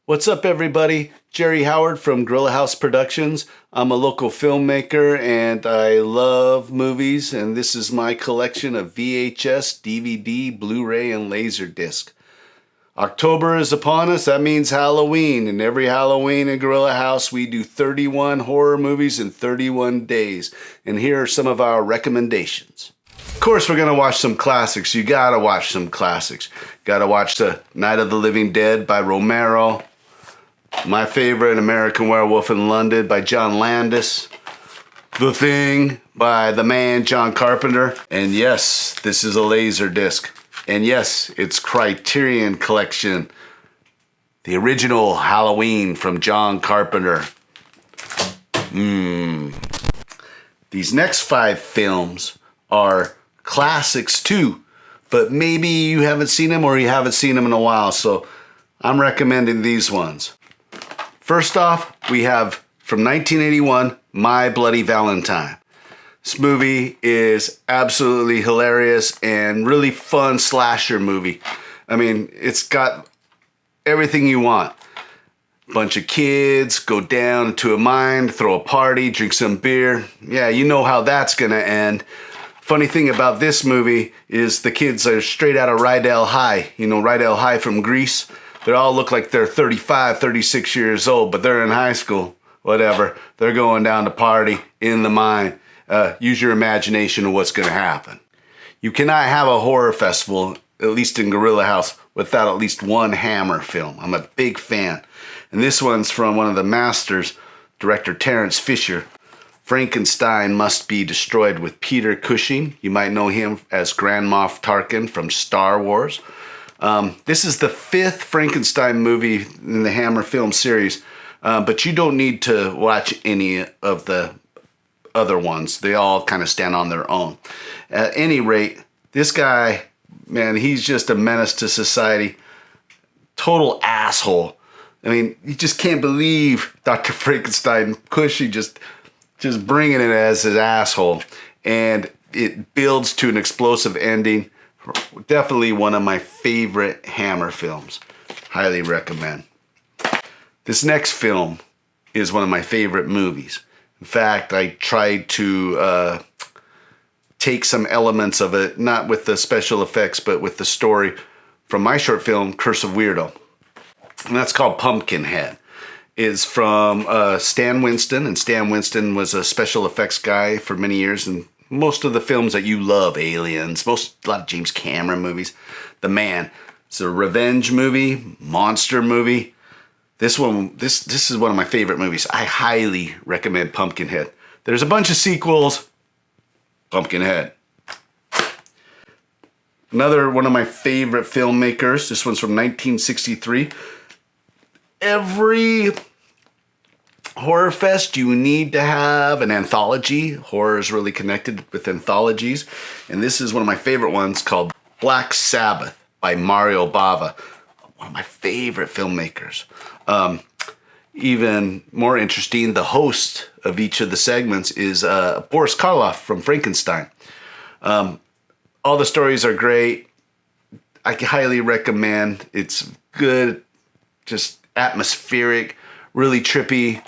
What's up, everybody? Jerry Howard from Guerrilla House Productions. I'm a local filmmaker and I love movies, and this is my collection of VHS, DVD, Blu-ray, and Laserdisc. October is upon us. That means Halloween, and every Halloween in Guerrilla House we do 31 horror movies in 31 days. And here are some of our recommendations. Of course, we're gonna watch some classics. You gotta watch some classics. Gotta watch The Night of the Living Dead by Romero. My favorite, American Werewolf in London by John Landis. The Thing by the man John Carpenter. And yes, this is a Laserdisc. And yes, it's Criterion Collection. The original Halloween from John Carpenter. These next 5 films are classics too, but maybe you haven't seen them or you haven't seen them in a while, so I'm recommending these ones. First off, we have from 1981, My Bloody Valentine. This movie is absolutely hilarious and really fun slasher movie. I mean, it's got everything you want. Bunch of kids go down to a mine, throw a party, drink some beer. Yeah, you know how that's gonna end. Funny thing about this movie is the kids are straight out of Rydell High. You know Rydell High from Greece? They all look like they're 35, 36 years old, but they're in high school. Whatever. They're going down to party in the mine. Use your imagination of what's going to happen. You cannot have a horror festival, at least in Guerrilla House, without at least one Hammer film. I'm a big fan. And this one's from one of the masters, director Terence Fisher. Frankenstein Must Be Destroyed with Peter Cushing. You might know him as Grand Moff Tarkin from Star Wars. This is the 5th Frankenstein movie in the Hammer film series, but you don't need to watch any of the other ones. They all kind of stand on their own. At any rate, this guy, man, he's just a menace to society. Total asshole. I mean, you just can't believe Dr. Frankenstein Cushing just bringing it as his asshole. And it builds to an explosive ending. Definitely one of my favorite Hammer films. Highly recommend. This next film is one of my favorite movies. In fact, I tried to take some elements of it, not with the special effects, but with the story from my short film, Curse of Weirdo. And that's called Pumpkinhead. It's from Stan Winston, and Stan Winston was a special effects guy for many years, and most of the films that you love, Aliens, a lot of James Cameron movies, The Man. It's a revenge movie, monster movie. This is one of my favorite movies. I highly recommend Pumpkinhead. There's a bunch of sequels. Pumpkinhead. Another one of my favorite filmmakers. This one's from 1963. Every horror fest, you need to have an anthology. Horror is really connected with anthologies. And this is one of my favorite ones called Black Sabbath by Mario Bava. One of my favorite filmmakers. Even more interesting, the host of each of the segments is Boris Karloff from Frankenstein. All the stories are great. I highly recommend. It's good, just atmospheric, really trippy.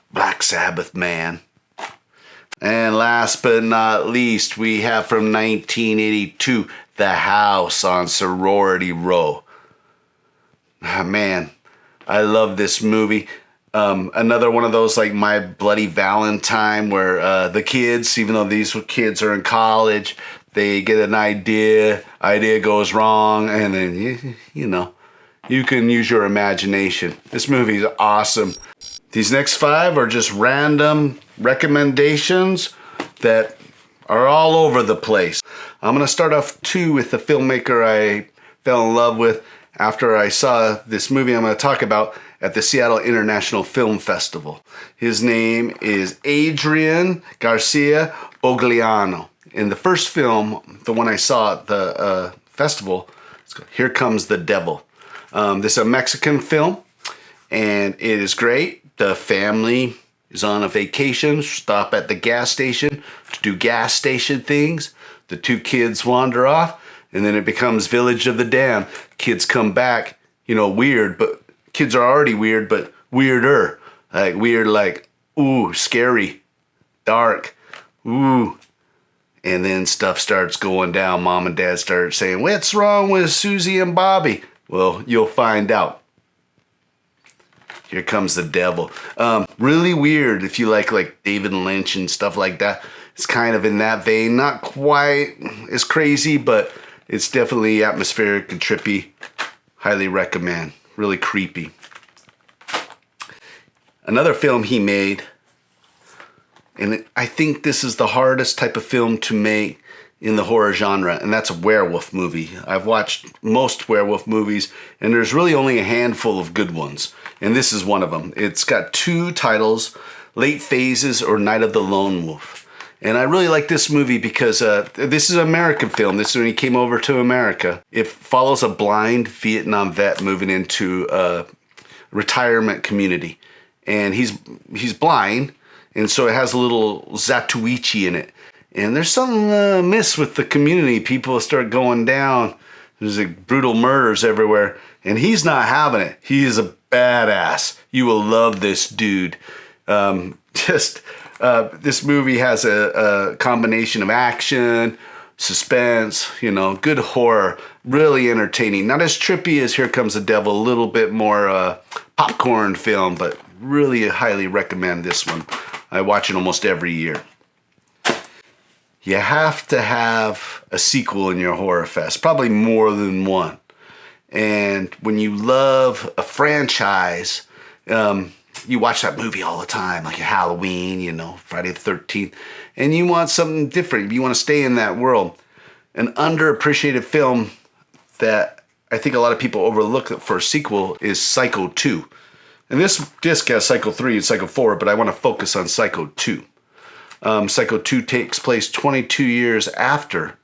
Black Sabbath, man. And last but not least, we have from 1982, The House on Sorority Row. Man, I love this movie. Another one of those like My Bloody Valentine, where the kids, even though these kids are in college, they get an idea goes wrong, and then, you know, you can use your imagination. This movie is awesome. These next 5 are just random recommendations that are all over the place. I'm going to start off too with the filmmaker I fell in love with after I saw this movie I'm going to talk about at the Seattle International Film Festival. His name is Adrian Garcia Bogliano. In the first film, the one I saw at the festival, it's called Here Comes the Devil. This is a Mexican film, and it is great. The family is on a vacation, stop at the gas station to do gas station things. The 2 kids wander off, and then it becomes Village of the Damned. Kids come back, you know, weird, but kids are already weird, but weirder. Like weird, like, ooh, scary, dark, ooh. And then stuff starts going down. Mom and Dad start saying, what's wrong with Susie and Bobby? Well, you'll find out. Here comes the devil. Really weird if you like David Lynch and stuff like that. It's kind of in that vein. Not quite as crazy, but it's definitely atmospheric and trippy. Highly recommend. Really creepy. Another film he made, and I think this is the hardest type of film to make in the horror genre, and that's a werewolf movie. I've watched most werewolf movies, and there's really only a handful of good ones, and this is one of them. It's got 2 titles, Late Phases or Night of the Lone Wolf. And I really like this movie because this is an American film. This is when he came over to America. It follows a blind Vietnam vet moving into a retirement community, and he's blind, and so it has a little Zatuichi in it. And there's something amiss with the community. People start going down. There's like brutal murders everywhere. And he's not having it. He is a badass. You will love this dude. This movie has a combination of action, suspense, good horror. Really entertaining. Not as trippy as Here Comes the Devil. A little bit more popcorn film. But really highly recommend this one. I watch it almost every year. You have to have a sequel in your horror fest, probably more than one. And when you love a franchise, you watch that movie all the time, like Halloween, Friday the 13th, and you want something different. You want to stay in that world. An underappreciated film that I think a lot of people overlook for a sequel is Psycho 2. And this disc has Psycho 3 and Psycho 4, but I want to focus on Psycho 2. Psycho 2 takes place 22 years after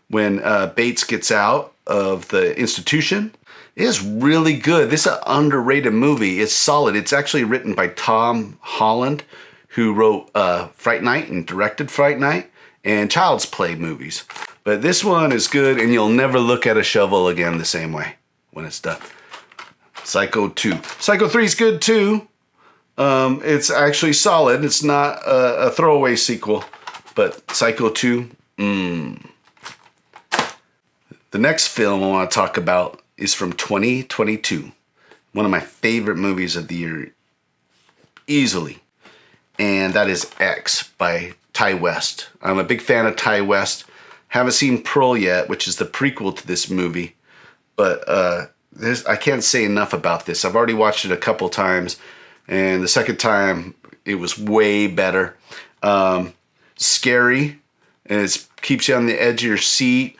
when Bates gets out of the institution. It is really good. This is an underrated movie. It's solid. It's actually written by Tom Holland, who wrote Fright Night and directed Fright Night and Child's Play movies. But this one is good, and you'll never look at a shovel again the same way when it's done. Psycho 2. Psycho 3 is good too. It's actually solid. It's not a throwaway sequel, but Psycho 2, The next film I want to talk about is from 2022. One of my favorite movies of the year, easily. And that is X by Ty West. I'm a big fan of Ty West. Haven't seen Pearl yet, which is the prequel to this movie. But I can't say enough about this. I've already watched it a couple times. And the second time, it was way better. Scary. And it keeps you on the edge of your seat.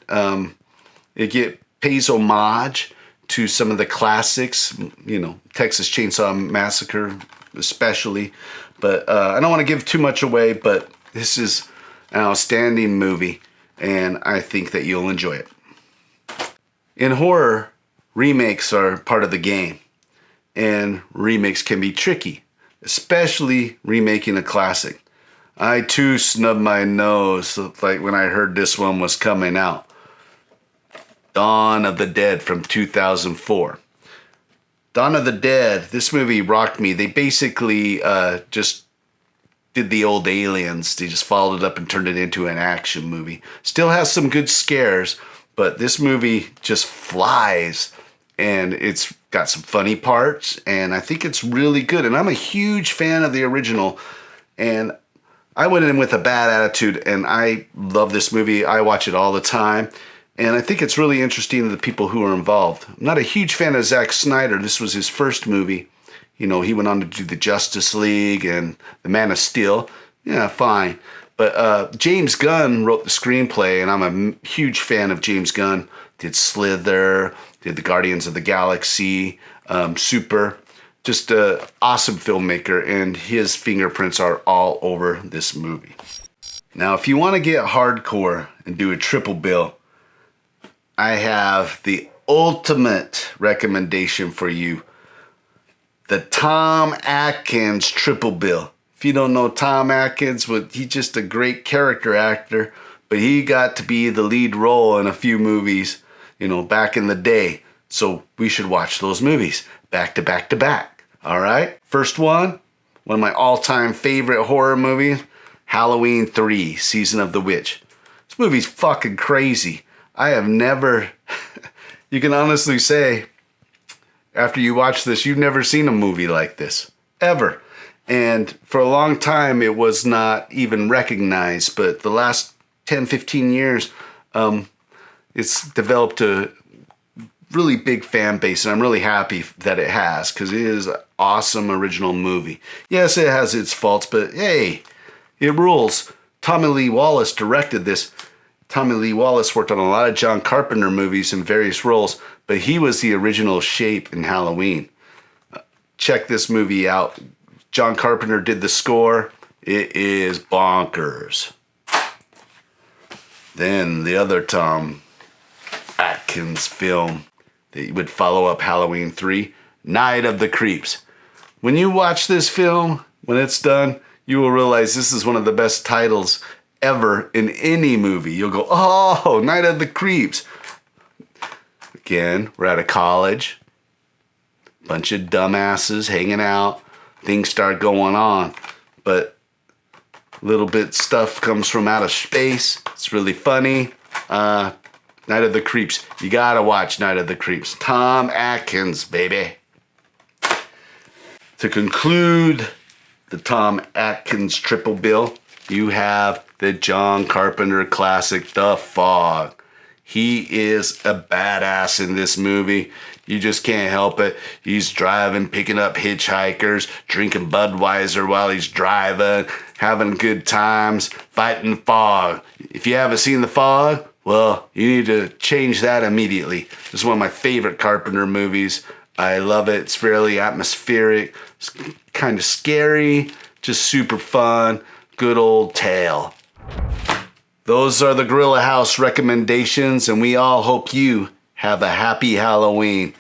It pays homage to some of the classics. Texas Chainsaw Massacre especially. But I don't want to give too much away, but this is an outstanding movie. And I think that you'll enjoy it. In horror, remakes are part of the game. And remakes can be tricky, especially remaking a classic. I too snubbed my nose like when I heard this one was coming out. Dawn of the Dead from 2004. Dawn of the Dead, this movie rocked me. They basically just did the old Aliens. They just followed it up and turned it into an action movie. Still has some good scares, but this movie just flies. And it's got some funny parts, and I think it's really good. And I'm a huge fan of the original, and I went in with a bad attitude, and I love this movie. I watch it all the time, and I think it's really interesting to the people who are involved. I'm not a huge fan of Zack Snyder. This was his first movie. He went on to do the Justice League and the Man of Steel. Yeah, fine. But James Gunn wrote the screenplay, and I'm a huge fan of James Gunn. Did Slither, did the Guardians of the Galaxy, Super. Just an awesome filmmaker, and his fingerprints are all over this movie. Now, if you want to get hardcore and do a triple bill, I have the ultimate recommendation for you. The Tom Atkins triple bill. If you don't know Tom Atkins, he's just a great character actor, but he got to be the lead role in a few movies, back in the day. So we should watch those movies. back to back to back. All right? First one of my all-time favorite horror movies, Halloween 3, Season of the Witch. This movie's fucking crazy. I have never, you can honestly say, after you watch this, you've never seen a movie like this, ever. And for a long time, it was not even recognized, but the last 10, 15 years, it's developed a really big fan base, and I'm really happy that it has, because it is an awesome original movie. Yes, it has its faults, but hey, it rules. Tommy Lee Wallace directed this. Tommy Lee Wallace worked on a lot of John Carpenter movies in various roles, but he was the original Shape in Halloween. Check this movie out. John Carpenter did the score. It is bonkers. Then the other Tom Atkins film that would follow up Halloween 3, Night of the Creeps. When you watch this film, when it's done, you will realize this is one of the best titles ever in any movie. You'll go, oh, Night of the Creeps. Again, we're at a college. Bunch of dumbasses hanging out. Things start going on. But little bit stuff comes from outer space. It's really funny. Night of the Creeps. You gotta watch Night of the Creeps. Tom Atkins, baby. To conclude the Tom Atkins triple bill, you have the John Carpenter classic, The Fog. He is a badass in this movie. You just can't help it. He's driving, picking up hitchhikers, drinking Budweiser while he's driving, having good times, fighting fog. If you haven't seen The Fog, well, you need to change that immediately. This is one of my favorite Carpenter movies. I love it. It's fairly atmospheric. It's kind of scary, just super fun. Good old tale. Those are the Guerrilla House recommendations, and we all hope you have a happy Halloween.